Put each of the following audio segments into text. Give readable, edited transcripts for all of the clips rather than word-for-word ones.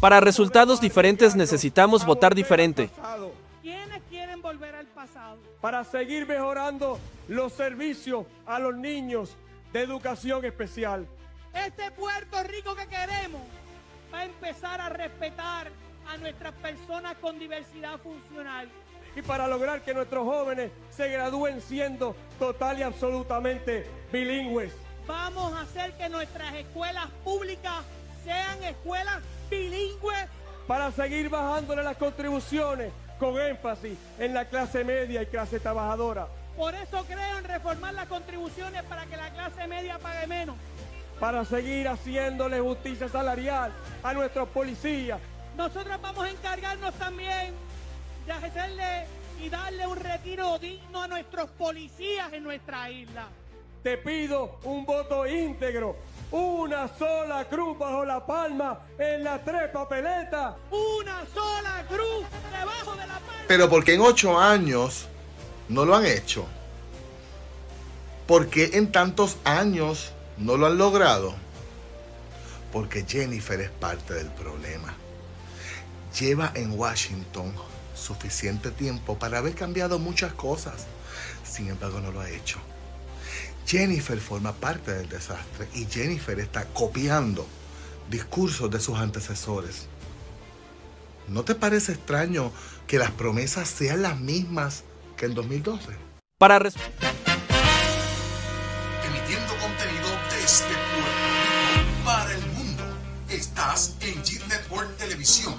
Para resultados diferentes necesitamos votar diferente. ¿Quiénes quieren volver al pasado? Para seguir mejorando los servicios a los niños de educación especial. Este Puerto Rico que queremos va a empezar a respetar a nuestras personas con diversidad funcional. Y para lograr que nuestros jóvenes se gradúen siendo total y absolutamente bilingües. Vamos a hacer que nuestras escuelas públicas sean escuelas bilingües. Para seguir bajándole las contribuciones con énfasis en la clase media y clase trabajadora. Por eso creo en reformar las contribuciones para que la clase media pague menos. Para seguir haciéndole justicia salarial a nuestros policías. Nosotros vamos a encargarnos también de hacerle y darle un retiro digno a nuestros policías en nuestra isla. Te pido un voto íntegro, una sola cruz bajo la palma en las 3 papeletas. Una sola cruz debajo de la palma. Pero ¿por qué en 8 años no lo han hecho? ¿Por qué en tantos años no lo han logrado? Porque Jennifer es parte del problema. Lleva en Washington suficiente tiempo para haber cambiado muchas cosas. Sin embargo, no lo ha hecho. Jennifer forma parte del desastre y Jennifer está copiando discursos de sus antecesores. ¿No te parece extraño que las promesas sean las mismas que en 2012? Emitiendo contenido desde Puerto Rico para el mundo. Estás en G Network Televisión.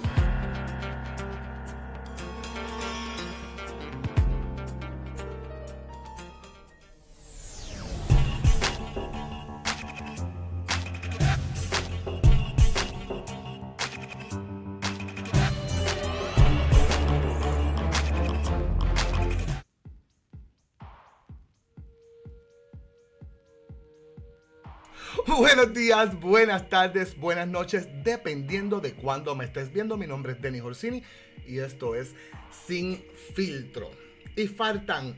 Buenos días, buenas tardes, buenas noches, dependiendo de cuándo me estés viendo. Mi nombre es Denny Orsini y esto es Sin Filtro. Y faltan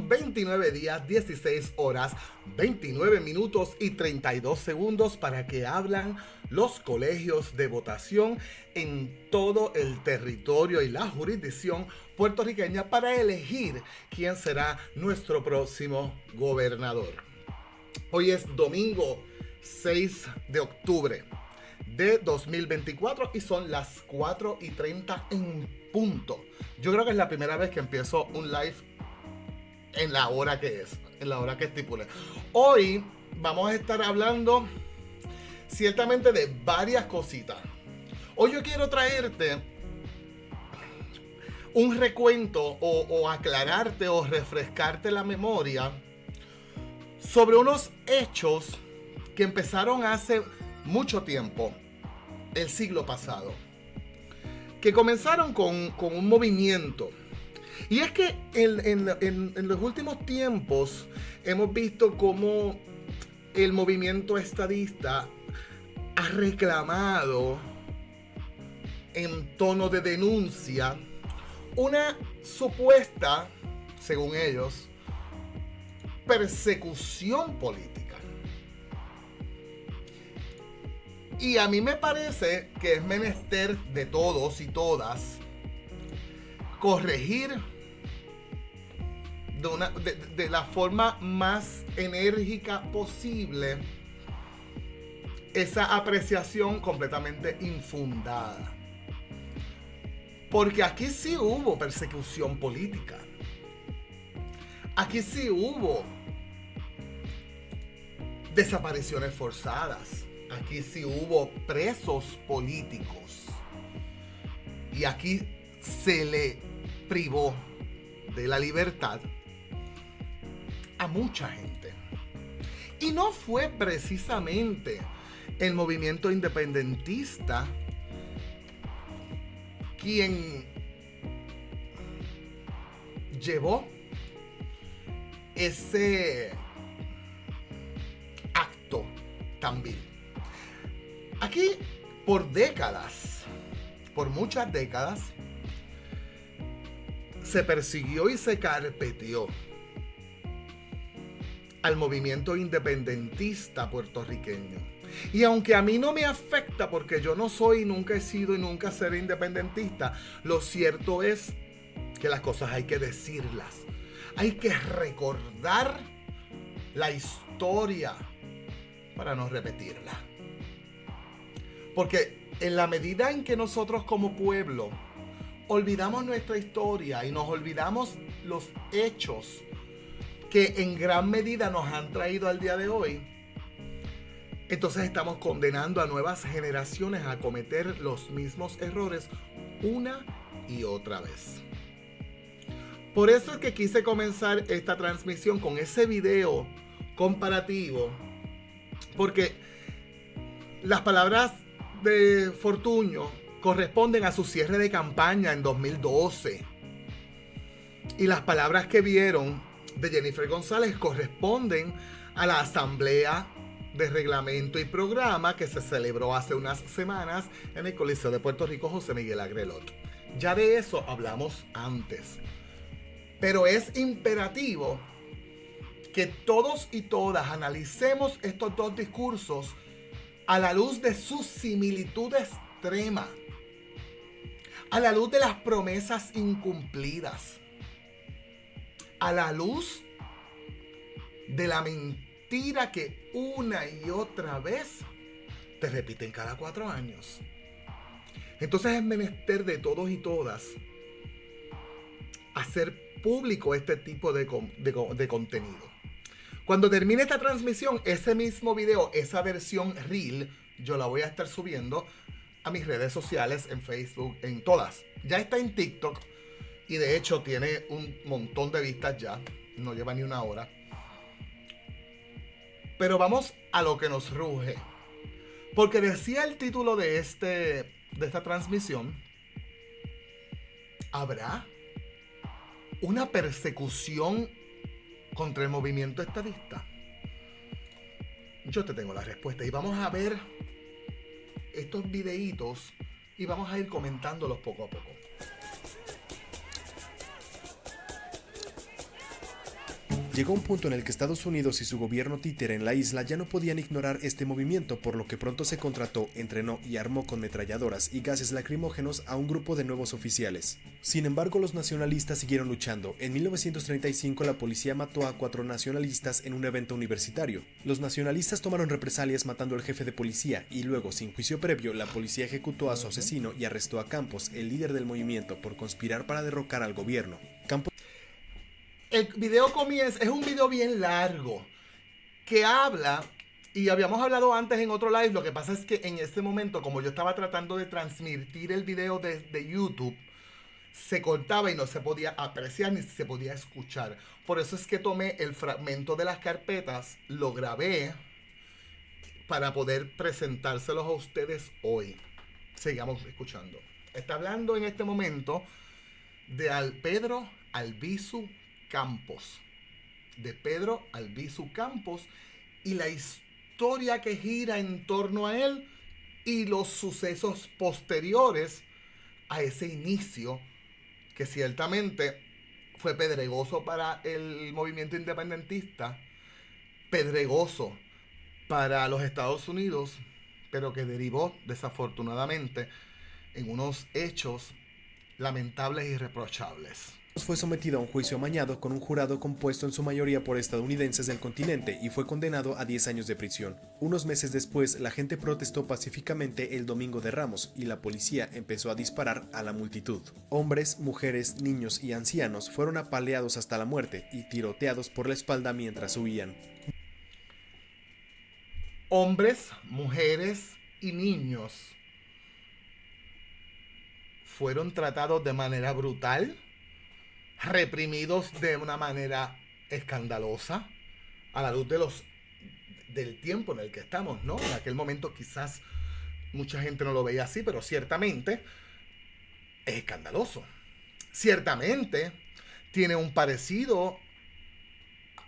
29 días, 16 horas, 29 minutos y 32 segundos para que abran los colegios de votación en todo el territorio y la jurisdicción puertorriqueña para elegir quién será nuestro próximo gobernador. Hoy es domingo 6 de octubre de 2024 y son las 4:30 en punto. Yo creo que es la primera vez que empiezo un live en la hora que es, en la hora que estipule. Hoy vamos a estar hablando ciertamente de varias cositas. Hoy yo quiero traerte un recuento o aclararte o refrescarte la memoria sobre unos hechos que empezaron hace mucho tiempo, el siglo pasado, que comenzaron con un movimiento. Y es que en los últimos tiempos hemos visto cómo el movimiento estadista ha reclamado en tono de denuncia una supuesta, según ellos, persecución política. Y a mí me parece que es menester de todos y todas corregir de la forma más enérgica posible esa apreciación completamente infundada. Porque aquí sí hubo persecución política. Aquí sí hubo desapariciones forzadas. Aquí sí hubo presos políticos. Y aquí se le privó de la libertad a mucha gente. Y no fue precisamente el movimiento independentista quien llevó ese acto tan vil. Aquí, por décadas, por muchas décadas, se persiguió y se carpeteó al movimiento independentista puertorriqueño. Y aunque a mí no me afecta porque yo no soy, nunca he sido y nunca seré independentista, lo cierto es que las cosas hay que decirlas. Hay que recordar la historia para no repetirla. Porque en la medida en que nosotros como pueblo olvidamos nuestra historia y nos olvidamos los hechos que en gran medida nos han traído al día de hoy, entonces estamos condenando a nuevas generaciones a cometer los mismos errores una y otra vez. Por eso es que quise comenzar esta transmisión con ese video comparativo, porque las palabras de Fortuño corresponden a su cierre de campaña en 2012 y las palabras que vieron de Jennifer González corresponden a la asamblea de reglamento y programa que se celebró hace unas semanas en el Coliseo de Puerto Rico José Miguel Agrelot. Ya de eso hablamos antes, pero es imperativo que todos y todas analicemos estos dos discursos a la luz de su similitud extrema, a la luz de las promesas incumplidas, a la luz de la mentira que una y otra vez te repiten cada 4 años. Entonces es menester de todos y todas hacer público este tipo de contenido. Cuando termine esta transmisión, ese mismo video, esa versión Reel, yo la voy a estar subiendo a mis redes sociales, en Facebook, en todas. Ya está en TikTok y de hecho tiene un montón de vistas ya. No lleva ni una hora. Pero vamos a lo que nos ruge. Porque decía el título de esta transmisión: ¿habrá una persecución contra el movimiento estadista? Yo te tengo la respuesta y vamos a ver estos videitos y vamos a ir comentándolos poco a poco. Llegó un punto en el que Estados Unidos y su gobierno títere en la isla ya no podían ignorar este movimiento, por lo que pronto se contrató, entrenó y armó con metralladoras y gases lacrimógenos a un grupo de nuevos oficiales. Sin embargo, los nacionalistas siguieron luchando. En 1935 la policía mató a 4 nacionalistas en un evento universitario. Los nacionalistas tomaron represalias matando al jefe de policía y luego, sin juicio previo, la policía ejecutó a su asesino y arrestó a Campos, el líder del movimiento, por conspirar para derrocar al gobierno. El video comienza, es un video bien largo que habla, y habíamos hablado antes en otro live. Lo que pasa es que en este momento, como yo estaba tratando de transmitir el video desde YouTube, se cortaba y no se podía apreciar ni se podía escuchar. Por eso es que tomé el fragmento de las carpetas, lo grabé para poder presentárselos a ustedes hoy. Sigamos escuchando. Está hablando en este momento de Pedro Albizu Campos, de Pedro Albizu Campos, y la historia que gira en torno a él y los sucesos posteriores a ese inicio, que ciertamente fue pedregoso para el movimiento independentista, pedregoso para los Estados Unidos, pero que derivó desafortunadamente en unos hechos lamentables y reprochables. Fue sometido a un juicio amañado con un jurado compuesto en su mayoría por estadounidenses del continente y fue condenado a 10 años de prisión. Unos meses después, la gente protestó pacíficamente el Domingo de Ramos y la policía empezó a disparar a la multitud. Hombres, mujeres, niños y ancianos fueron apaleados hasta la muerte y tiroteados por la espalda mientras huían. Hombres, mujeres y niños fueron tratados de manera brutal, reprimidos de una manera escandalosa, a la luz del tiempo en el que estamos, ¿no? En aquel momento quizás mucha gente no lo veía así, pero ciertamente es escandaloso. Ciertamente tiene un parecido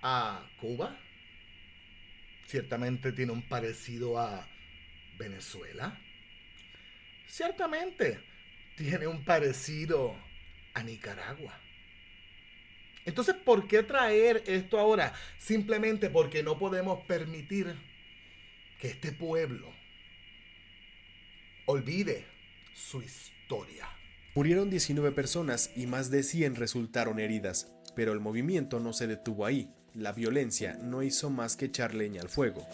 a Cuba. Ciertamente tiene un parecido a Venezuela. Ciertamente tiene un parecido a Nicaragua. Entonces, ¿por qué traer esto ahora? Simplemente porque no podemos permitir que este pueblo olvide su historia. Murieron 19 personas y más de 100 resultaron heridas, pero el movimiento no se detuvo ahí. La violencia no hizo más que echar leña al fuego.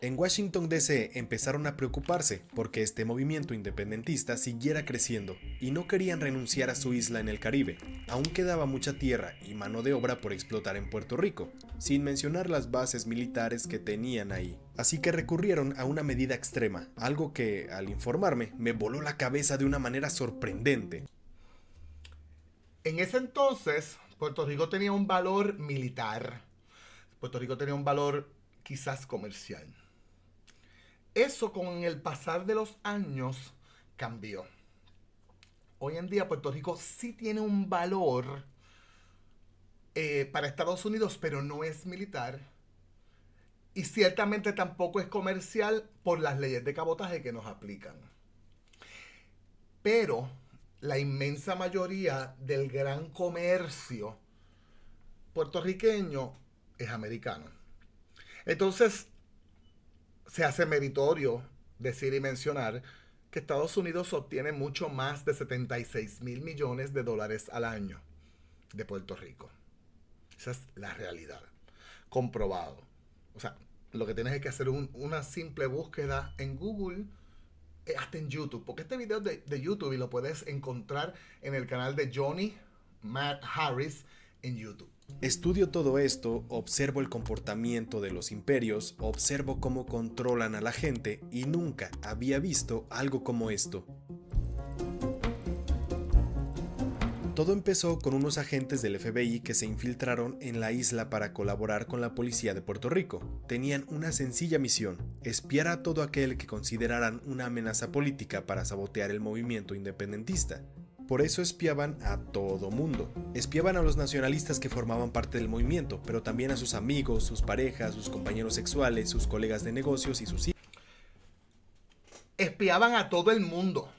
En Washington DC empezaron a preocuparse porque este movimiento independentista siguiera creciendo y no querían renunciar a su isla en el Caribe. Aún quedaba mucha tierra y mano de obra por explotar en Puerto Rico, sin mencionar las bases militares que tenían ahí. Así que recurrieron a una medida extrema, algo que, al informarme, me voló la cabeza de una manera sorprendente. En ese entonces, Puerto Rico tenía un valor militar. Puerto Rico tenía un valor quizás comercial. Eso con el pasar de los años cambió. Hoy en día Puerto Rico sí tiene un valor para Estados Unidos, pero no es militar. Y ciertamente tampoco es comercial por las leyes de cabotaje que nos aplican. Pero la inmensa mayoría del gran comercio puertorriqueño es americano. Entonces, se hace meritorio decir y mencionar que Estados Unidos obtiene mucho más de 76 mil millones de dólares al año de Puerto Rico. Esa es la realidad. Comprobado. O sea, lo que tienes es que hacer una simple búsqueda en Google, hasta en YouTube. Porque este video es de YouTube y lo puedes encontrar en el canal de Johnny Matt Harris en YouTube. Estudio todo esto, observo el comportamiento de los imperios, observo cómo controlan a la gente y nunca había visto algo como esto. Todo empezó con unos agentes del FBI que se infiltraron en la isla para colaborar con la policía de Puerto Rico. Tenían una sencilla misión: espiar a todo aquel que consideraran una amenaza política para sabotear el movimiento independentista. Por eso espiaban a todo mundo. Espiaban a los nacionalistas que formaban parte del movimiento, pero también a sus amigos, sus parejas, sus compañeros sexuales, sus colegas de negocios y sus hijos. Espiaban a todo el mundo.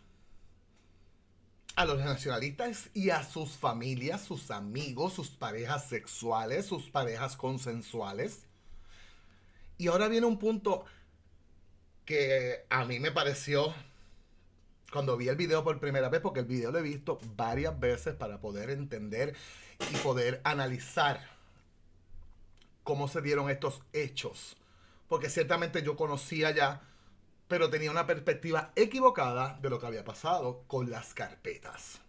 A los nacionalistas y a sus familias, sus amigos, sus parejas sexuales, sus parejas consensuales. Y ahora viene un punto que a mí me pareció, cuando vi el video por primera vez, porque el video lo he visto varias veces para poder entender y poder analizar cómo se dieron estos hechos. Porque ciertamente yo conocía ya, pero tenía una perspectiva equivocada de lo que había pasado con las carpetas.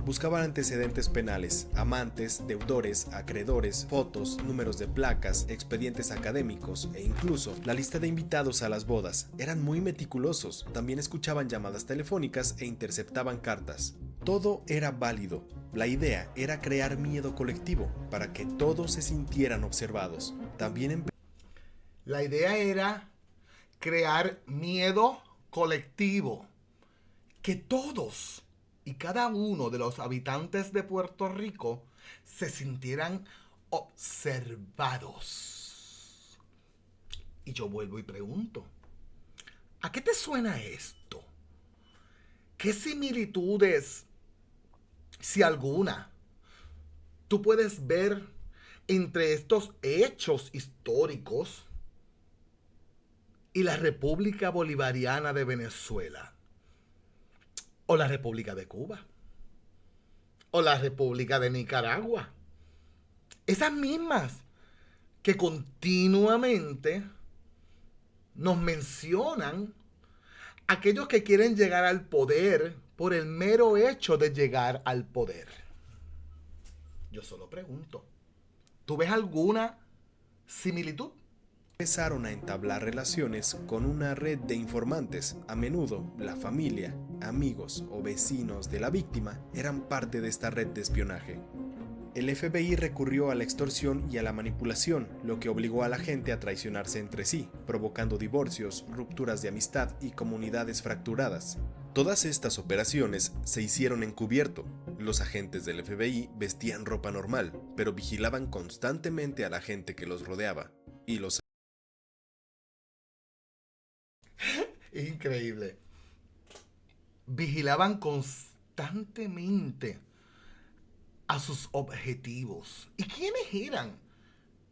Buscaban antecedentes penales, amantes, deudores, acreedores, fotos, números de placas, expedientes académicos e incluso la lista de invitados a las bodas. Eran muy meticulosos, también escuchaban llamadas telefónicas e interceptaban cartas. Todo era válido. La idea era crear miedo colectivo para que todos se sintieran observados. También la idea era crear miedo colectivo. Que todos y cada uno de los habitantes de Puerto Rico se sintieran observados. Y yo vuelvo y pregunto, ¿a qué te suena esto? ¿Qué similitudes, si alguna, tú puedes ver entre estos hechos históricos y la República Bolivariana de Venezuela? O la República de Cuba. O la República de Nicaragua. Esas mismas que continuamente nos mencionan aquellos que quieren llegar al poder por el mero hecho de llegar al poder. Yo solo pregunto, ¿tú ves alguna similitud? Empezaron a entablar relaciones con una red de informantes. A menudo, la familia, amigos o vecinos de la víctima eran parte de esta red de espionaje. El FBI recurrió a la extorsión y a la manipulación, lo que obligó a la gente a traicionarse entre sí, provocando divorcios, rupturas de amistad y comunidades fracturadas. Todas estas operaciones se hicieron encubierto. Los agentes del FBI vestían ropa normal, pero vigilaban constantemente a la gente que los rodeaba y los Increíble. Vigilaban constantemente a sus objetivos. ¿Y quiénes eran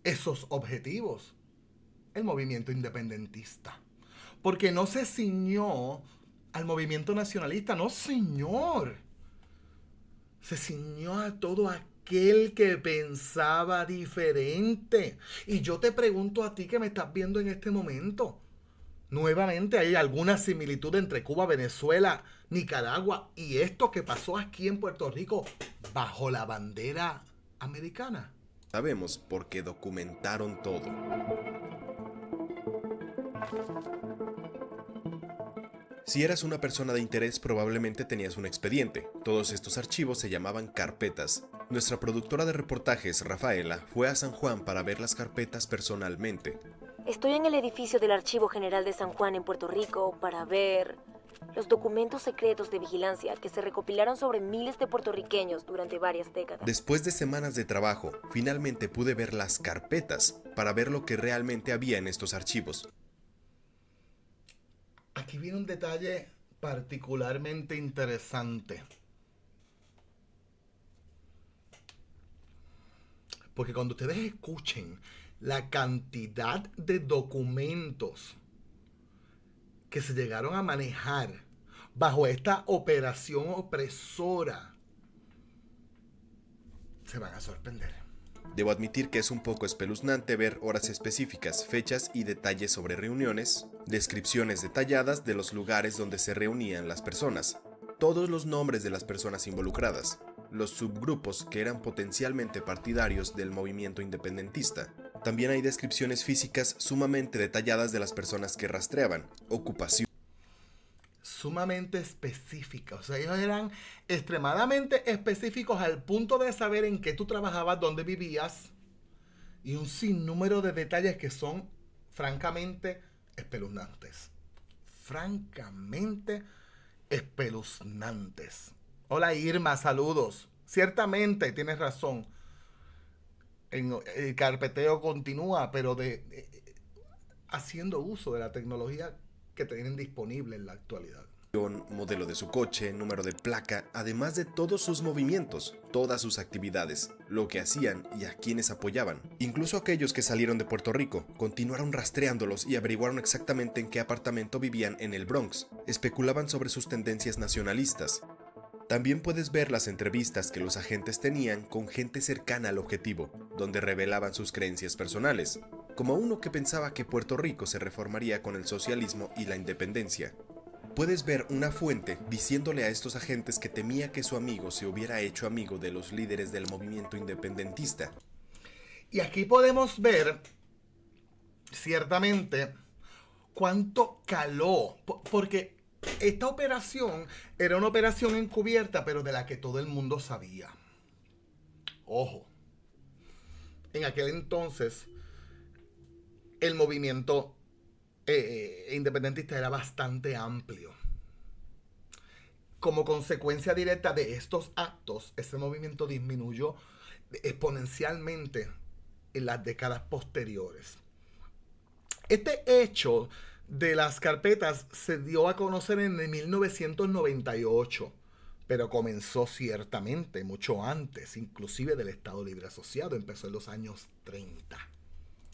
esos objetivos? el movimiento independentista. Porque no se ciñó al movimiento nacionalista, no señor. Se ciñó a todo aquel que pensaba diferente. Y yo te pregunto a ti que me estás viendo en este momento. Nuevamente, ¿hay alguna similitud entre Cuba, Venezuela, Nicaragua y esto que pasó aquí en Puerto Rico bajo la bandera americana? Sabemos porque documentaron todo. Si eras una persona de interés, probablemente tenías un expediente. Todos estos archivos se llamaban carpetas. Nuestra productora de reportajes, Rafaela, fue a San Juan para ver las carpetas personalmente. Estoy en el edificio del Archivo General de San Juan en Puerto Rico para ver los documentos secretos de vigilancia que se recopilaron sobre miles de puertorriqueños durante varias décadas. Después de semanas de trabajo, finalmente pude ver las carpetas para ver lo que realmente había en estos archivos. Aquí viene un detalle particularmente interesante. Porque cuando ustedes escuchen la cantidad de documentos que se llegaron a manejar bajo esta operación opresora, se van a sorprender. Debo admitir que es un poco espeluznante ver horas específicas, fechas y detalles sobre reuniones, descripciones detalladas de los lugares donde se reunían las personas, todos los nombres de las personas involucradas, los subgrupos que eran potencialmente partidarios del movimiento independentista. También hay descripciones físicas sumamente detalladas de las personas que rastreaban, ocupación. Sumamente específicas. O sea, ellos eran extremadamente específicos al punto de saber en qué tú trabajabas, dónde vivías y un sinnúmero de detalles que son francamente espeluznantes. Francamente espeluznantes. Hola Irma, saludos. Ciertamente tienes razón. El carpeteo continúa, pero haciendo uso de la tecnología que tienen disponible en la actualidad. Modelo de su coche, número de placa, además de todos sus movimientos, todas sus actividades, lo que hacían y a quienes apoyaban. Incluso aquellos que salieron de Puerto Rico continuaron rastreándolos y averiguaron exactamente en qué apartamento vivían en el Bronx. Especulaban sobre sus tendencias nacionalistas. También puedes ver las entrevistas que los agentes tenían con gente cercana al objetivo, donde revelaban sus creencias personales, como uno que pensaba que Puerto Rico se reformaría con el socialismo y la independencia. Puedes ver una fuente diciéndole a estos agentes que temía que su amigo se hubiera hecho amigo de los líderes del movimiento independentista. Y aquí podemos ver, ciertamente, cuánto caló, porque esta operación era una operación encubierta, pero de la que todo el mundo sabía. Ojo, en aquel entonces el movimiento independentista era bastante amplio. Como consecuencia directa de estos actos, ese movimiento disminuyó exponencialmente en las décadas posteriores. Este hecho de las carpetas se dio a conocer en 1998, pero comenzó ciertamente mucho antes, inclusive del Estado Libre Asociado, empezó en los años 30.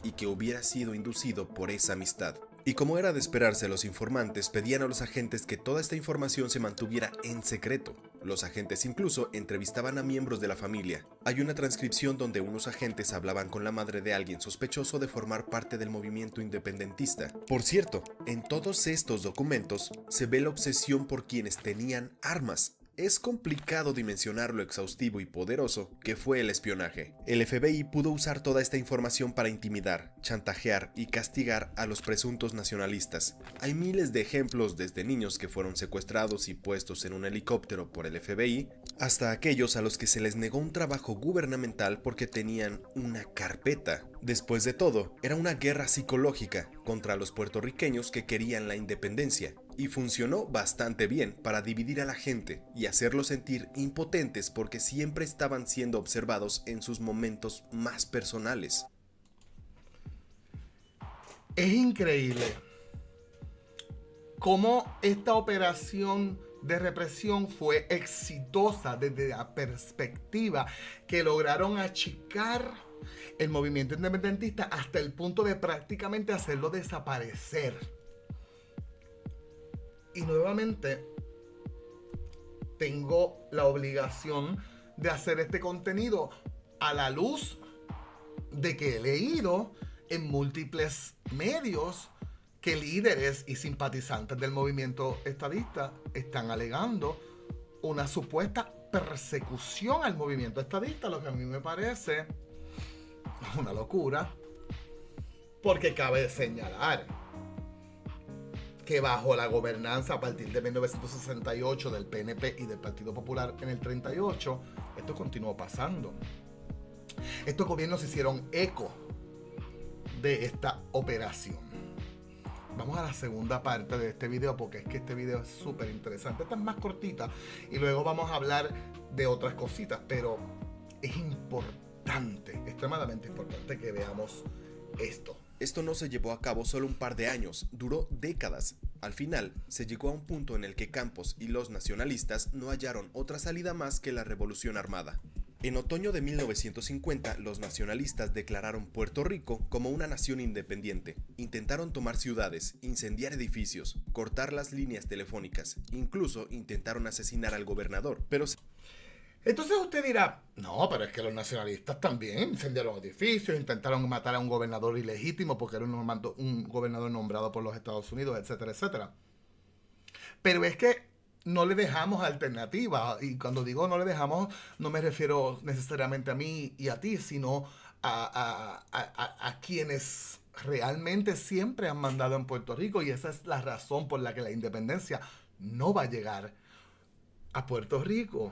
Y que hubiera sido inducido por esa amistad. Y como era de esperarse, los informantes pedían a los agentes que toda esta información se mantuviera en secreto. Los agentes incluso entrevistaban a miembros de la familia. Hay una transcripción donde unos agentes hablaban con la madre de alguien sospechoso de formar parte del movimiento independentista. Por cierto, en todos estos documentos se ve la obsesión por quienes tenían armas. Es complicado dimensionar lo exhaustivo y poderoso que fue el espionaje. El FBI pudo usar toda esta información para intimidar, chantajear y castigar a los presuntos nacionalistas. Hay miles de ejemplos, desde niños que fueron secuestrados y puestos en un helicóptero por el FBI, hasta aquellos a los que se les negó un trabajo gubernamental porque tenían una carpeta. Después de todo, era una guerra psicológica contra los puertorriqueños que querían la independencia. Y funcionó bastante bien para dividir a la gente y hacerlos sentir impotentes porque siempre estaban siendo observados en sus momentos más personales. Es increíble cómo esta operación de represión fue exitosa desde la perspectiva que lograron achicar el movimiento independentista hasta el punto de prácticamente hacerlo desaparecer. Y nuevamente tengo la obligación de hacer este contenido a la luz de que he leído en múltiples medios que líderes y simpatizantes del movimiento estadista están alegando una supuesta persecución al movimiento estadista, lo que a mí me parece una locura, porque cabe señalar que bajo la gobernanza a partir de 1968 del PNP y del Partido Popular en el 38, esto continuó pasando. Estos gobiernos hicieron eco de esta operación. Vamos a la segunda parte de este video porque es que este video es súper interesante. Esta es más cortita y luego vamos a hablar de otras cositas, pero es importante, extremadamente importante que veamos esto. Esto no se llevó a cabo solo un par de años, duró décadas. Al final, se llegó a un punto en el que Campos y los nacionalistas no hallaron otra salida más que la revolución armada. En otoño de 1950, los nacionalistas declararon Puerto Rico como una nación independiente. Intentaron tomar ciudades, incendiar edificios, cortar las líneas telefónicas, incluso intentaron asesinar al gobernador, pero... Entonces usted dirá, no, pero es que los nacionalistas también incendiaron edificios, intentaron matar a un gobernador ilegítimo porque era un gobernador nombrado por los Estados Unidos, etcétera, etcétera. Pero es que no le dejamos alternativa, y cuando digo no le dejamos, no me refiero necesariamente a mí y a ti, sino a quienes realmente siempre han mandado en Puerto Rico, y esa es la razón por la que la independencia no va a llegar a Puerto Rico.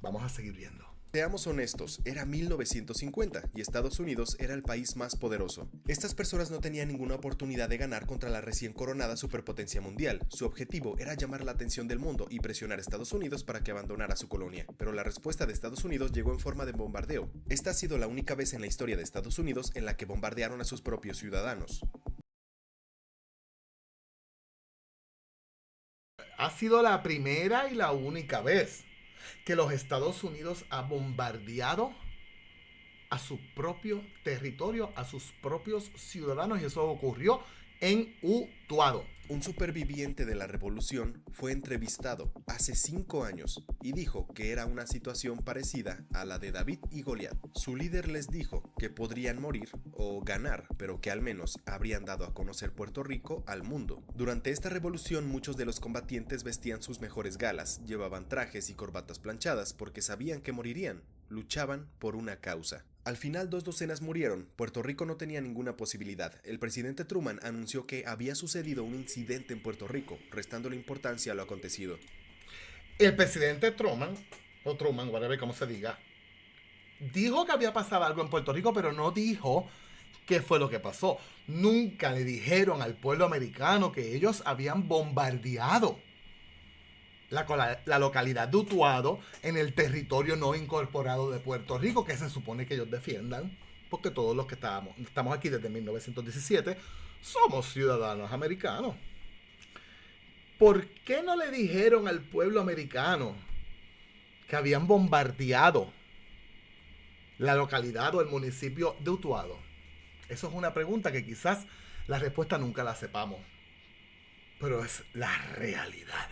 Vamos a seguir viendo. Seamos honestos, era 1950 y Estados Unidos era el país más poderoso. Estas personas no tenían ninguna oportunidad de ganar contra la recién coronada superpotencia mundial. Su objetivo era llamar la atención del mundo y presionar a Estados Unidos para que abandonara su colonia. Pero la respuesta de Estados Unidos llegó en forma de bombardeo. Esta ha sido la única vez en la historia de Estados Unidos en la que bombardearon a sus propios ciudadanos. Ha sido la primera y la única vez que los Estados Unidos ha bombardeado a su propio territorio, a sus propios ciudadanos, y eso ocurrió en Utuado. Un superviviente de la revolución fue entrevistado hace 5 años y dijo que era una situación parecida a la de David y Goliat. Su líder les dijo que podrían morir o ganar, pero que al menos habrían dado a conocer Puerto Rico al mundo. Durante esta revolución, muchos de los combatientes vestían sus mejores galas, llevaban trajes y corbatas planchadas porque sabían que morirían. Luchaban por una causa. Al final 2 docenas murieron. Puerto Rico no tenía ninguna posibilidad. El presidente Truman anunció que había sucedido un incidente en Puerto Rico, restándole importancia a lo acontecido. El presidente Truman, o Truman, whatever como se diga, dijo que había pasado algo en Puerto Rico, pero no dijo qué fue lo que pasó. Nunca le dijeron al pueblo americano que ellos habían bombardeado la localidad de Utuado en el territorio no incorporado de Puerto Rico, que se supone que ellos defiendan, porque todos los que estamos aquí desde 1917 somos ciudadanos americanos. ¿Por qué no le dijeron al pueblo americano que habían bombardeado la localidad o el municipio de Utuado? Eso es una pregunta que quizás la respuesta nunca la sepamos, pero es la realidad.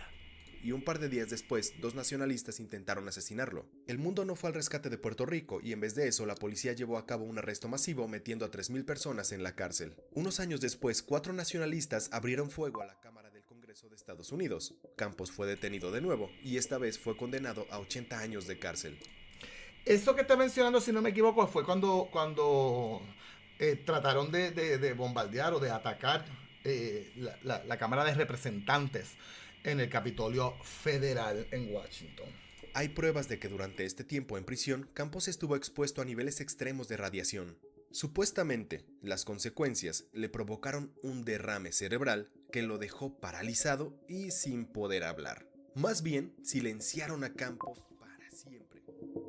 Y un par de días después, 2 nacionalistas intentaron asesinarlo. El mundo no fue al rescate de Puerto Rico y en vez de eso, la policía llevó a cabo un arresto masivo metiendo a 3,000 personas en la cárcel. Unos años después, 4 nacionalistas abrieron fuego a la Cámara del Congreso de Estados Unidos. Campos fue detenido de nuevo y esta vez fue condenado a 80 años de cárcel. Eso que está mencionando, si no me equivoco, fue cuando trataron de bombardear o de atacar la Cámara de Representantes en el Capitolio Federal en Washington. Hay pruebas de que durante este tiempo en prisión, Campos estuvo expuesto a niveles extremos de radiación. Supuestamente, las consecuencias le provocaron un derrame cerebral que lo dejó paralizado y sin poder hablar. Más bien, silenciaron a Campos para siempre.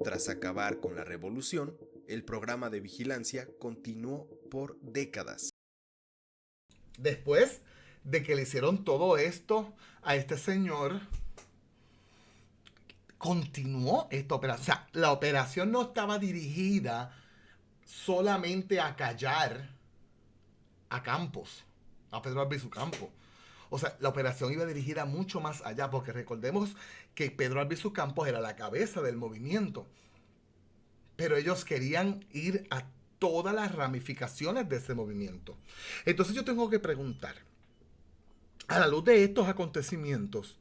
Tras acabar con la revolución, el programa de vigilancia continuó por décadas. Después de que le hicieron todo esto a este señor, continuó esta operación. O sea, la operación no estaba dirigida solamente acallar a Campos, a Pedro Albizu Campos. O sea, la operación iba dirigida mucho más allá, porque recordemos que Pedro Albizu Campos era la cabeza del movimiento. Pero ellos querían ir a todas las ramificaciones de ese movimiento. Entonces yo tengo que preguntar, a la luz de estos acontecimientos,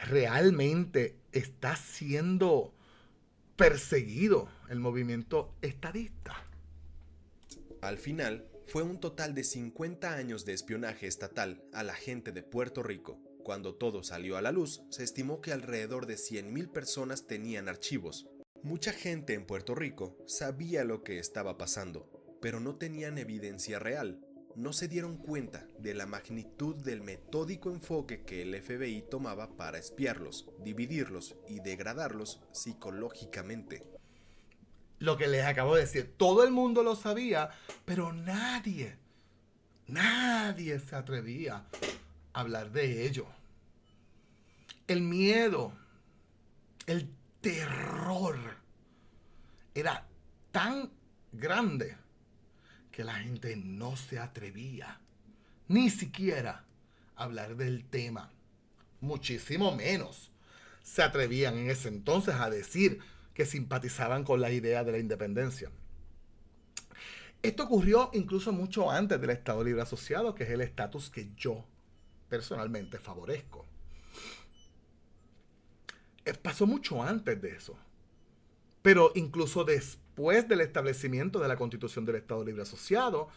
¿realmente está siendo perseguido el movimiento estadista? Al final, fue un total de 50 años de espionaje estatal a la gente de Puerto Rico. Cuando todo salió a la luz, se estimó que alrededor de 100,000 personas tenían archivos. Mucha gente en Puerto Rico sabía lo que estaba pasando, pero no tenían evidencia real. No se dieron cuenta de la magnitud del metódico enfoque que el FBI tomaba para espiarlos, dividirlos y degradarlos psicológicamente. Lo que les acabo de decir, todo el mundo lo sabía, pero nadie se atrevía a hablar de ello. El miedo, el terror era tan grande que la gente no se atrevía ni siquiera a hablar del tema. Muchísimo menos se atrevían en ese entonces a decir que simpatizaban con la idea de la independencia. Esto ocurrió incluso mucho antes del Estado Libre Asociado, que es el estatus que yo personalmente favorezco. Pasó mucho antes de eso. Pero incluso después del establecimiento de la Constitución del Estado Libre Asociado,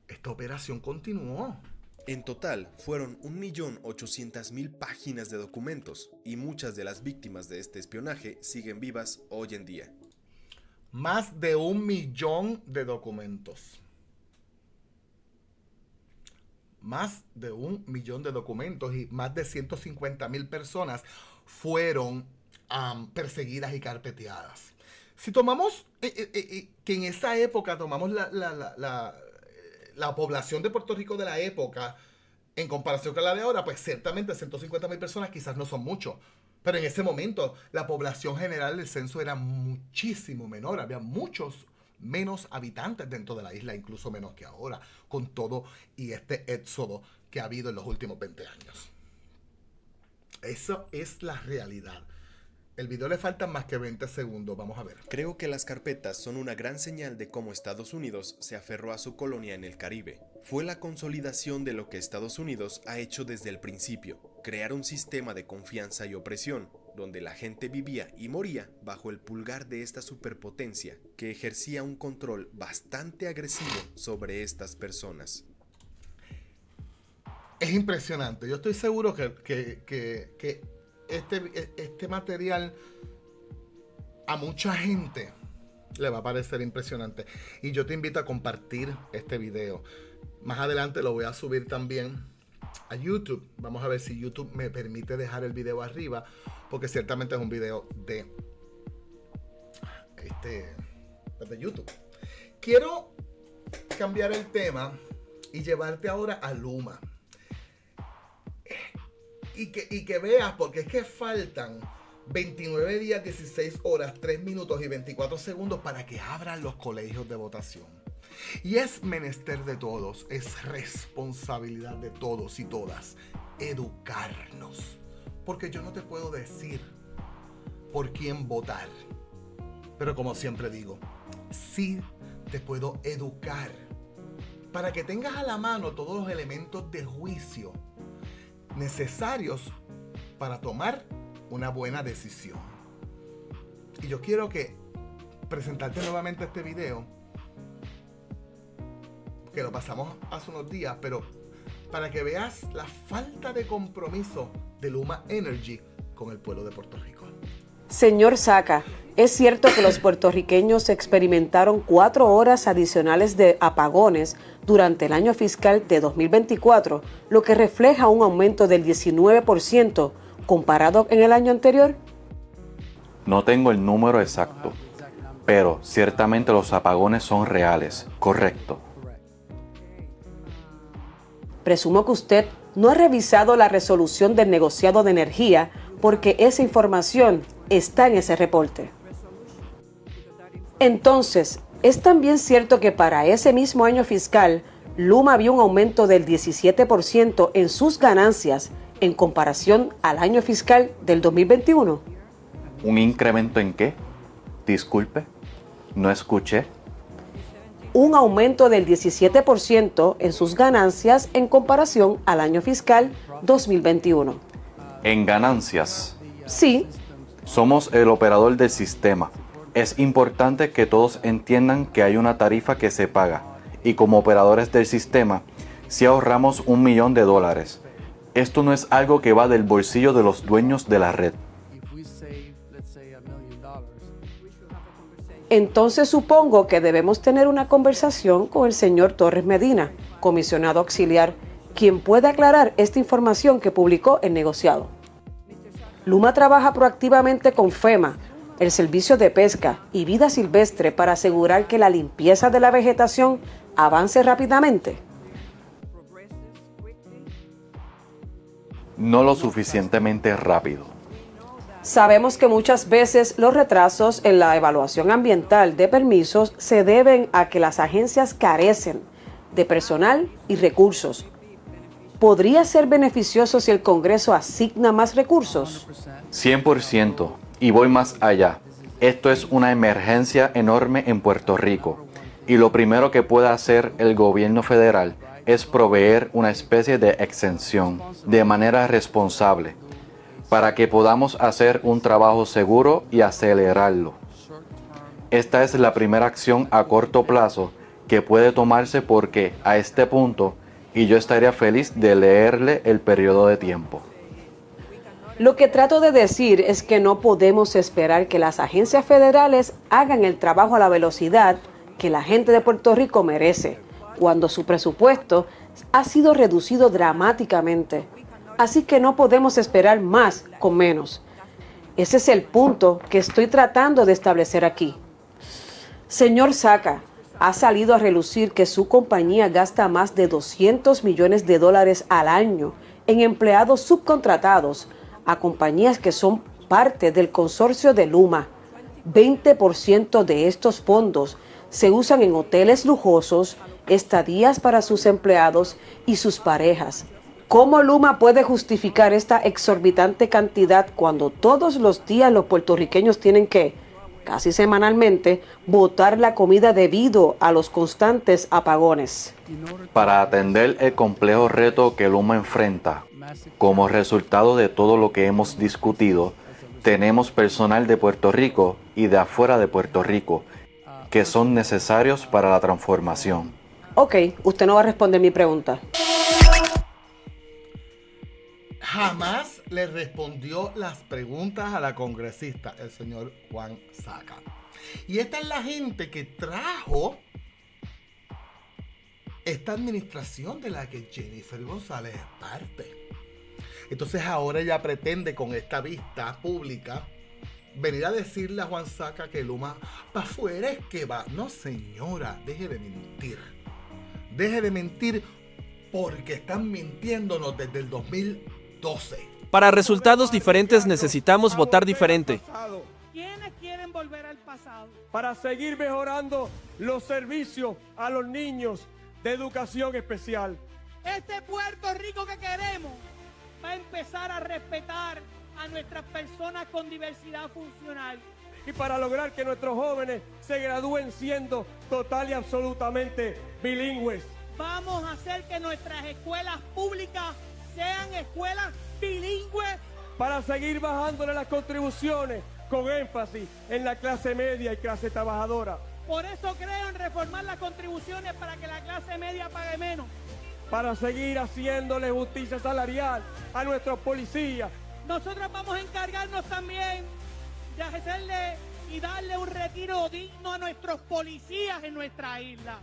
esta operación continuó. En total, fueron 1.800.000 páginas de documentos y muchas de las víctimas de este espionaje siguen vivas hoy en día. Más de 1 millón de documentos. Más de 1 millón de documentos y más de 150,000 personas fueron perseguidas y carpeteadas. Si tomamos, que en esa época tomamos la población de Puerto Rico de la época, en comparación con la de ahora, pues ciertamente 150,000 personas quizás no son mucho. Pero en ese momento la población general del censo era muchísimo menor. Había muchos menos habitantes dentro de la isla, incluso menos que ahora, con todo y este éxodo que ha habido en los últimos 20 años. Eso es la realidad. El video le faltan más que 20 segundos, vamos a ver. Creo que las carpetas son una gran señal de cómo Estados Unidos se aferró a su colonia en el Caribe. Fue la consolidación de lo que Estados Unidos ha hecho desde el principio, crear un sistema de confianza y opresión, donde la gente vivía y moría bajo el pulgar de esta superpotencia, que ejercía un control bastante agresivo sobre estas personas. Es impresionante. Yo estoy seguro que este material a mucha gente le va a parecer impresionante. Y yo te invito a compartir este video. Más adelante lo voy a subir también a YouTube. Vamos a ver si YouTube me permite dejar el video arriba, porque ciertamente es un video de YouTube. Quiero cambiar el tema y llevarte ahora a Luma. Y que veas, porque es que faltan 29 días, 16 horas, 3 minutos y 24 segundos para que abran los colegios de votación. Y es menester de todos, es responsabilidad de todos y todas educarnos. Porque yo no te puedo decir por quién votar. Pero como siempre digo, sí te puedo educar para que tengas a la mano todos los elementos de juicio necesarios para tomar una buena decisión. Y yo quiero presentarte nuevamente este video, que lo pasamos hace unos días, pero para que veas la falta de compromiso de Luma Energy con el pueblo de Puerto Rico. Señor Saca, ¿es cierto que los puertorriqueños experimentaron 4 horas adicionales de apagones durante el año fiscal de 2024, lo que refleja un aumento del 19% comparado en el año anterior? No tengo el número exacto, pero ciertamente los apagones son reales, correcto. Presumo que usted no ha revisado la resolución del negociado de energía, porque esa información está en ese reporte. Entonces, Es también cierto que para ese mismo año fiscal, Luma vio un aumento del 17% en sus ganancias en comparación al año fiscal del 2021. ¿Un incremento en qué? Disculpe, no escuché. Un aumento del 17% en sus ganancias en comparación al año fiscal 2021. En ganancias. Sí. Somos el operador del sistema. Es importante que todos entiendan que hay una tarifa que se paga y como operadores del sistema, si ahorramos $1 millón, esto no es algo que va del bolsillo de los dueños de la red. Entonces supongo que debemos tener una conversación con el señor Torres Medina, comisionado auxiliar, quien pueda aclarar esta información que publicó el negociado. Luma trabaja proactivamente con FEMA, el Servicio de Pesca y Vida Silvestre para asegurar que la limpieza de la vegetación avance rápidamente. No lo suficientemente rápido. Sabemos que muchas veces los retrasos en la evaluación ambiental de permisos se deben a que las agencias carecen de personal y recursos. ¿Podría ser beneficioso si el Congreso asigna más recursos? 100%. Y voy más allá. Esto es una emergencia enorme en Puerto Rico. Y lo primero que puede hacer el gobierno federal es proveer una especie de exención de manera responsable para que podamos hacer un trabajo seguro y acelerarlo. Esta es la primera acción a corto plazo que puede tomarse porque a este punto, y yo estaría feliz de leerle el periodo de tiempo. Lo que trato de decir es que no podemos esperar que las agencias federales hagan el trabajo a la velocidad que la gente de Puerto Rico merece, cuando su presupuesto ha sido reducido dramáticamente. Así que no podemos esperar más con menos. Ese es el punto que estoy tratando de establecer aquí. Señor Saca, ha salido a relucir que su compañía gasta más de $200 millones al año en empleados subcontratados a compañías que son parte del consorcio de Luma. 20% de estos fondos se usan en hoteles lujosos, estadías para sus empleados y sus parejas. ¿Cómo Luma puede justificar esta exorbitante cantidad cuando todos los días los puertorriqueños tienen que, casi semanalmente, botar la comida debido a los constantes apagones? Para atender el complejo reto que Luma enfrenta, como resultado de todo lo que hemos discutido, tenemos personal de Puerto Rico y de afuera de Puerto Rico que son necesarios para la transformación. Ok, usted no va a responder mi pregunta. Jamás le respondió las preguntas a la congresista, el señor Juan Saca. Y esta es la gente que trajo esta administración de la que Jennifer González es parte. Entonces ahora ella pretende con esta vista pública venir a decirle a Juan Saca que Luma para afuera es que va. No, señora, deje de mentir. Deje de mentir porque están mintiéndonos desde el 2012. Para resultados diferentes necesitamos votar diferente. ¿Quiénes quieren volver al pasado? Para seguir mejorando los servicios a los niños de educación especial. Este Puerto Rico que queremos va a empezar a respetar a nuestras personas con diversidad funcional. Y para lograr que nuestros jóvenes se gradúen siendo total y absolutamente bilingües. Vamos a hacer que nuestras escuelas públicas sean escuelas bilingües. Para seguir bajándole las contribuciones con énfasis en la clase media y clase trabajadora. Por eso creo en reformar las contribuciones para que la clase media pague menos. Para seguir haciéndole justicia salarial a nuestros policías. Nosotros vamos a encargarnos también de hacerle y darle un retiro digno a nuestros policías en nuestra isla.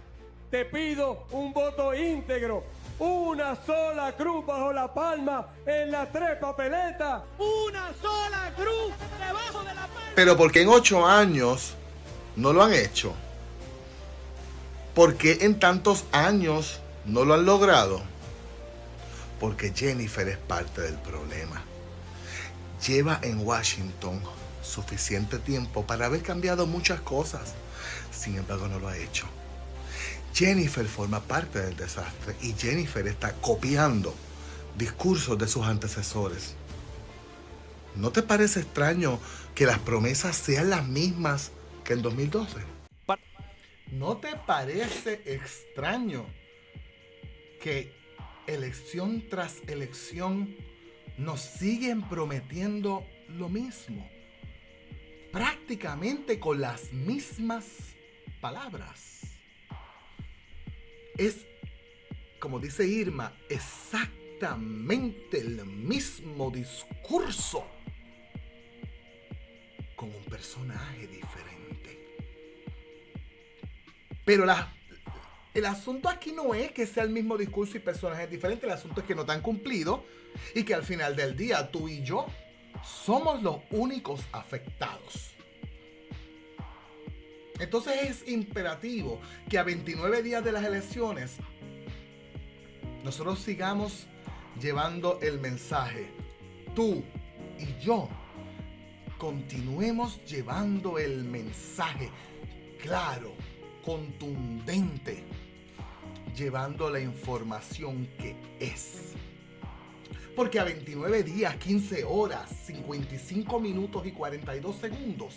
Te pido un voto íntegro, una sola cruz bajo la palma en las 3 papeletas. Una sola cruz debajo de la palma. Pero ¿por qué en 8 años no lo han hecho? ¿Por qué en tantos años no lo han logrado? Porque Jennifer es parte del problema. Lleva en Washington suficiente tiempo para haber cambiado muchas cosas. Sin embargo, no lo ha hecho. Jennifer forma parte del desastre y Jennifer está copiando discursos de sus antecesores. ¿No te parece extraño que las promesas sean las mismas que en 2012? ¿No te parece extraño que elección tras elección nos siguen prometiendo lo mismo? Prácticamente con las mismas palabras. Es, como dice Irma, exactamente el mismo discurso con un personaje diferente. Pero el asunto aquí no es que sea el mismo discurso y personajes diferentes. El asunto es que no te han cumplido y que al final del día tú y yo somos los únicos afectados. Entonces es imperativo que a 29 días de las elecciones nosotros sigamos llevando el mensaje. Tú y yo continuemos llevando el mensaje claro, contundente, llevando la información que es. Porque a 29 días, 15 horas, 55 minutos y 42 segundos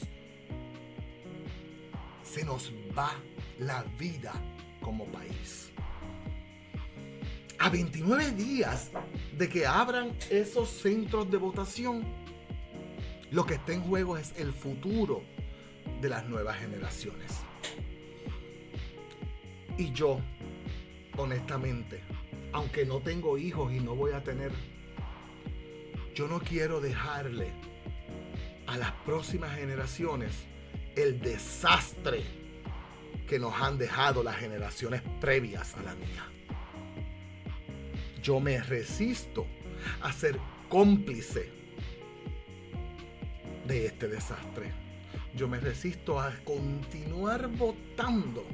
se nos va la vida como país. A 29 días de que abran esos centros de votación, lo que está en juego es el futuro de las nuevas generaciones. Y yo, honestamente, aunque no tengo hijos y no voy a tener, yo no quiero dejarle a las próximas generaciones el desastre que nos han dejado las generaciones previas a la mía. Yo me resisto a ser cómplice de este desastre. Yo me resisto a continuar votando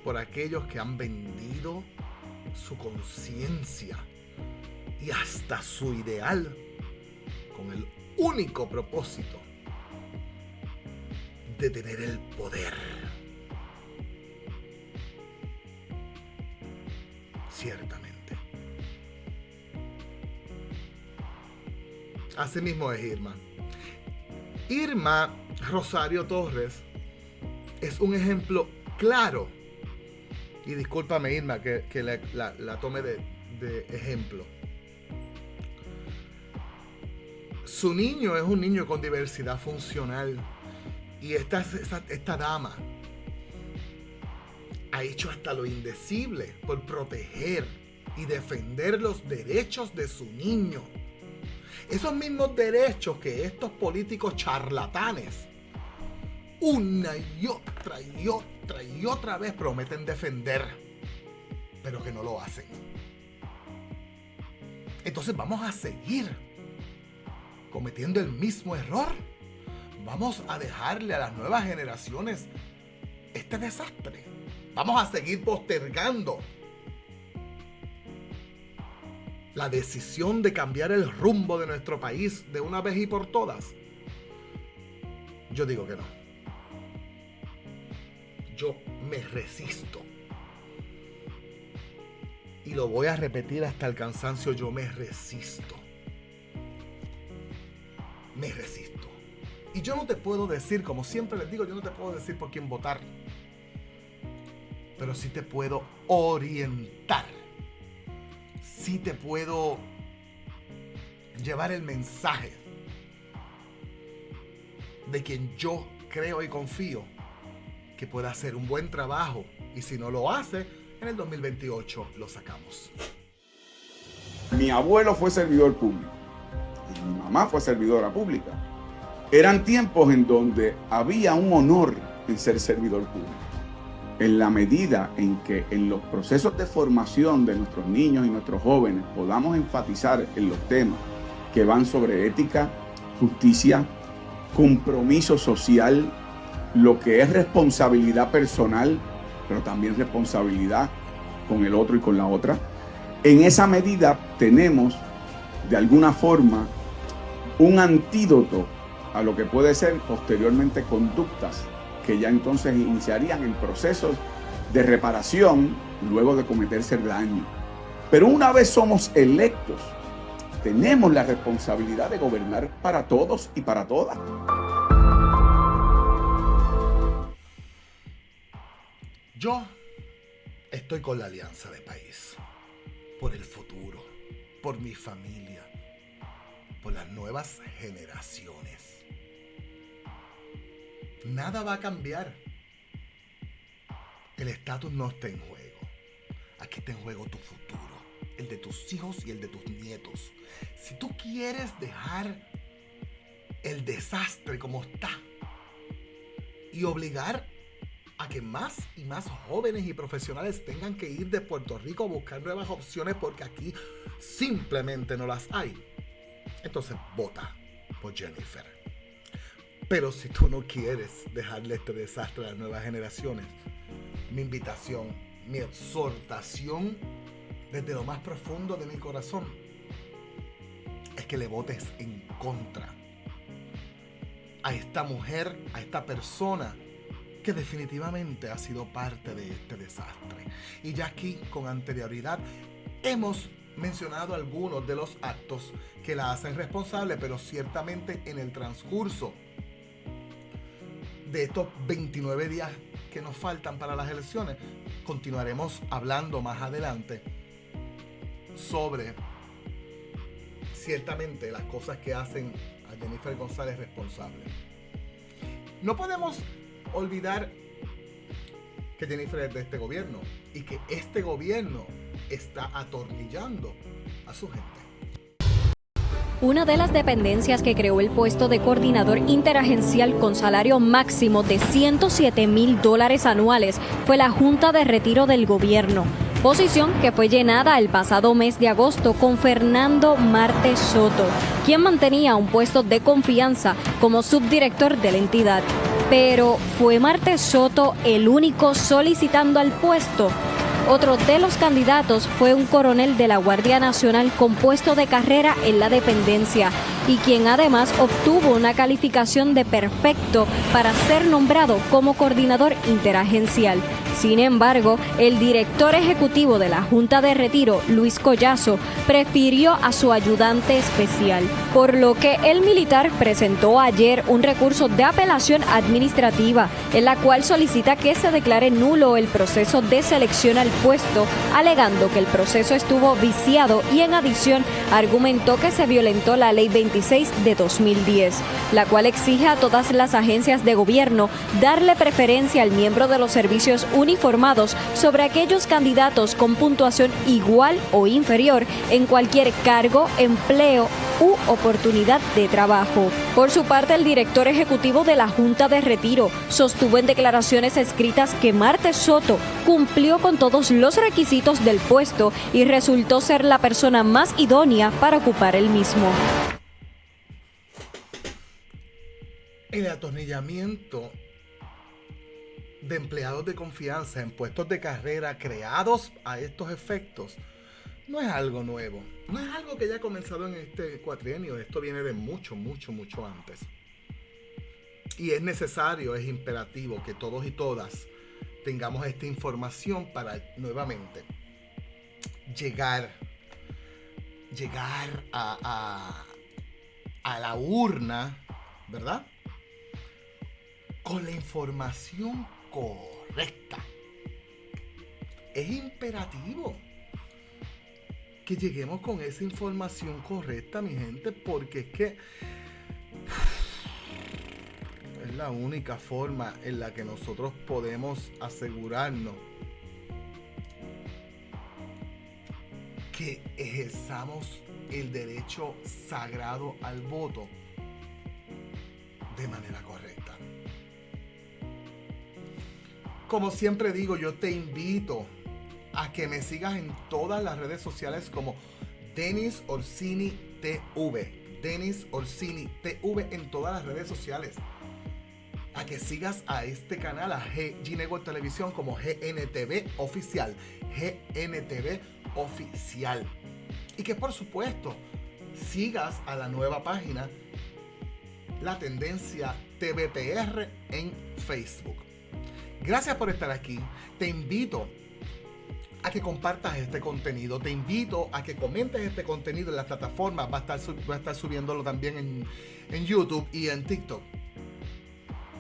por aquellos que han vendido su conciencia y hasta su ideal con el único propósito de tener el poder. Ciertamente. Así mismo es Irma. Irma Rosario Torres es un ejemplo claro. Y discúlpame, Irma, que la tome de ejemplo. Su niño es un niño con diversidad funcional. Y esta dama ha hecho hasta lo indecible por proteger y defender los derechos de su niño. Esos mismos derechos que estos políticos charlatanes una y otra vez prometen defender, pero que no lo hacen. Entonces vamos a seguir cometiendo el mismo error. Vamos a dejarle a las nuevas generaciones este desastre. Vamos a seguir postergando la decisión de cambiar el rumbo de nuestro país de una vez y por todas. Yo digo que no. Yo me resisto. Y lo voy a repetir hasta el cansancio. Yo me resisto. Me resisto. Y yo no te puedo decir, como siempre les digo, yo no te puedo decir por quién votar. Pero sí te puedo orientar. Sí te puedo llevar el mensaje de quien yo creo y confío que pueda hacer un buen trabajo. Y si no lo hace, en el 2028 lo sacamos. Mi abuelo fue servidor público y mi mamá fue servidora pública. Eran tiempos en donde había un honor en ser servidor público. En la medida en que en los procesos de formación de nuestros niños y nuestros jóvenes podamos enfatizar en los temas que van sobre ética, justicia, compromiso social, lo que es responsabilidad personal, pero también responsabilidad con el otro y con la otra, en esa medida tenemos de alguna forma un antídoto a lo que puede ser posteriormente conductas que ya entonces iniciarían en procesos de reparación luego de cometerse el daño. Pero una vez somos electos, tenemos la responsabilidad de gobernar para todos y para todas. Yo estoy con la Alianza de País, por el futuro, por mi familia, por las nuevas generaciones. Nada va a cambiar. El estatus no está en juego. Aquí está en juego tu futuro, el de tus hijos y el de tus nietos. Si tú quieres dejar el desastre como está y obligar a que más y más jóvenes y profesionales tengan que ir de Puerto Rico a buscar nuevas opciones porque aquí simplemente no las hay, entonces vota por Jennifer. Pero si tú no quieres dejarle este desastre a las nuevas generaciones, mi invitación, mi exhortación desde lo más profundo de mi corazón es que le votes en contra a esta mujer, a esta persona que definitivamente ha sido parte de este desastre. Y ya aquí con anterioridad hemos mencionado algunos de los actos que la hacen responsable, pero ciertamente en el transcurso de estos 29 días que nos faltan para las elecciones, continuaremos hablando más adelante sobre ciertamente las cosas que hacen a Jennifer González responsable. No podemos olvidar que Jennifer es de este gobierno y que este gobierno está atornillando a su gente. Una de las dependencias que creó el puesto de coordinador interagencial con salario máximo de $107,000 anuales fue la Junta de Retiro del Gobierno, posición que fue llenada el pasado mes de agosto con Fernando Marte Soto, quien mantenía un puesto de confianza como subdirector de la entidad. Pero, ¿fue Marte Soto el único solicitando al puesto? Otro de los candidatos fue un coronel de la Guardia Nacional con puesto de carrera en la dependencia y quien además obtuvo una calificación de perfecto para ser nombrado como coordinador interagencial. Sin embargo, el director ejecutivo de la Junta de Retiro, Luis Collazo, prefirió a su ayudante especial, por lo que el militar presentó ayer un recurso de apelación administrativa, en la cual solicita que se declare nulo el proceso de selección al puesto, alegando que el proceso estuvo viciado y en adición argumentó que se violentó la Ley 26 de 2010, la cual exige a todas las agencias de gobierno darle preferencia al miembro de los servicios uniformados sobre aquellos candidatos con puntuación igual o inferior en cualquier cargo, empleo u oportunidad de trabajo. Por su parte, el director ejecutivo de la Junta de Retiro sostuvo en declaraciones escritas que Marte Soto cumplió con todos los requisitos del puesto y resultó ser la persona más idónea para ocupar el mismo. El atornillamiento de empleados de confianza en puestos de carrera creados a estos efectos no es algo nuevo, no es algo que haya comenzado en este cuatrienio. Esto viene de mucho antes. Y es necesario, es imperativo que todos y todas tengamos esta información para nuevamente llegar a la urna, ¿verdad? Con la información correcta. Es imperativo que lleguemos con esa información correcta, mi gente, porque es que es la única forma en la que nosotros podemos asegurarnos que ejerzamos el derecho sagrado al voto de manera correcta. Como siempre digo, yo te invito a que me sigas en todas las redes sociales como Denis Orsini TV. Denis Orsini TV en todas las redes sociales. A que sigas a este canal, a GG Network Televisión, como GNTV Oficial. GNTV Oficial. Y que por supuesto sigas a la nueva página La Tendencia TVPR en Facebook. Gracias por estar aquí. Te invito a que compartas este contenido. Te invito a que comentes este contenido en las plataformas. Va a estar subiéndolo también en YouTube y en TikTok.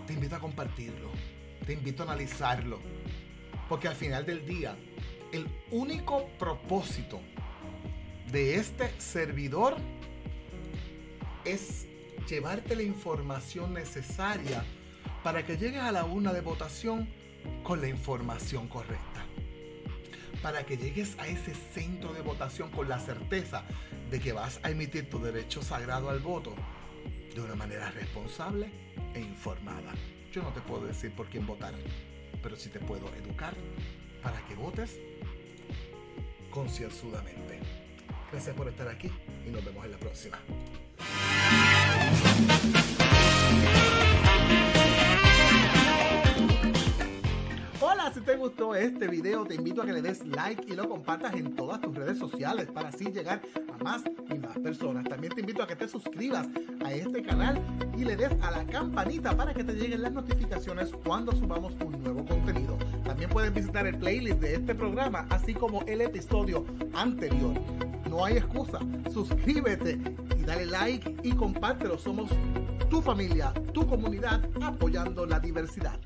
Te invito a compartirlo. Te invito a analizarlo. Porque al final del día, el único propósito de este servidor es llevarte la información necesaria para que llegues a la urna de votación con la información correcta. Para que llegues a ese centro de votación con la certeza de que vas a emitir tu derecho sagrado al voto de una manera responsable e informada. Yo no te puedo decir por quién votar, pero sí te puedo educar para que votes concienzudamente. Gracias por estar aquí y nos vemos en la próxima. Hola, si te gustó este video, te invito a que le des like y lo compartas en todas tus redes sociales para así llegar a más y más personas. También te invito a que te suscribas a este canal y le des a la campanita para que te lleguen las notificaciones cuando subamos un nuevo contenido. También puedes visitar el playlist de este programa, así como el episodio anterior. No hay excusa, suscríbete y dale like y compártelo. Somos tu familia, tu comunidad, apoyando la diversidad.